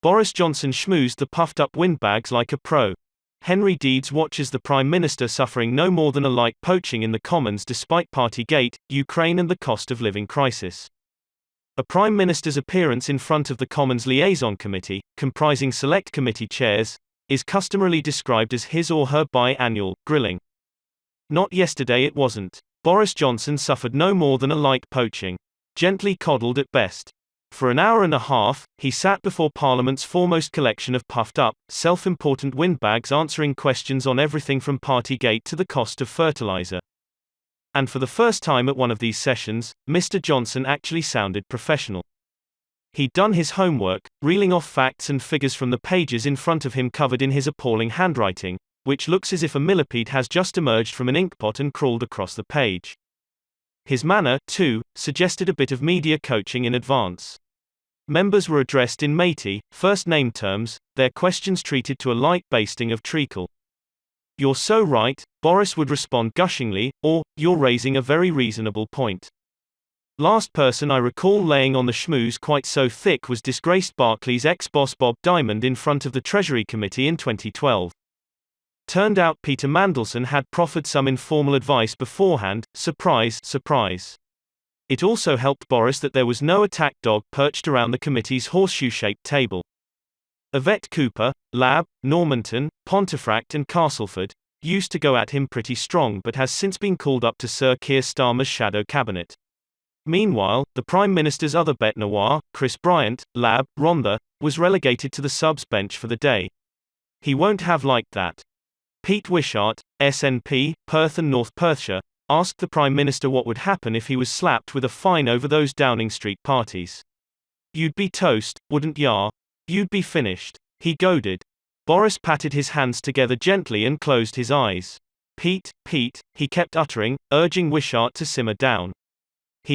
Boris Johnson schmoozed the puffed-up windbags like a pro. Henry Deeds watches the Prime Minister suffering no more than a light poaching in the Commons despite Partygate, Ukraine and the cost of living crisis. A Prime Minister's appearance in front of the Commons Liaison Committee, comprising select committee chairs, is customarily described as his or her biannual grilling. Not yesterday it wasn't. Boris Johnson suffered no more than a light poaching. Gently coddled at best. For an hour and a half, he sat before Parliament's foremost collection of puffed-up, self-important windbags answering questions on everything from Partygate to the cost of fertilizer. And for the first time at one of these sessions, Mr. Johnson actually sounded professional. He'd done his homework, reeling off facts and figures from the pages in front of him covered in his appalling handwriting, which looks as if a millipede has just emerged from an inkpot and crawled across the page. His manner, too, suggested a bit of media coaching in advance. Members were addressed in matey, first-name terms, their questions treated to a light basting of treacle. "You're so right," Boris would respond gushingly, or, "You're raising a very reasonable point." Last person I recall laying on the schmooze quite so thick was disgraced Barclays ex-boss Bob Diamond in front of the Treasury Committee in 2012. Turned out Peter Mandelson had proffered some informal advice beforehand, surprise, surprise. It also helped Boris that there was no attack dog perched around the committee's horseshoe-shaped table. Yvette Cooper, Lab, Normanton, Pontefract and Castleford used to go at him pretty strong but has since been called up to Sir Keir Starmer's shadow cabinet. Meanwhile, the Prime Minister's other bête noire, Chris Bryant, Lab, Rhondda, was relegated to the subs bench for the day. He won't have liked that. Pete Wishart, SNP, Perth and North Perthshire, asked the Prime Minister what would happen if he was slapped with a fine over those Downing Street parties. "You'd be toast, wouldn't ya? You'd be finished," he goaded. Boris patted his hands together gently and closed his eyes. "Pete, Pete," he kept uttering, urging Wishart to simmer down.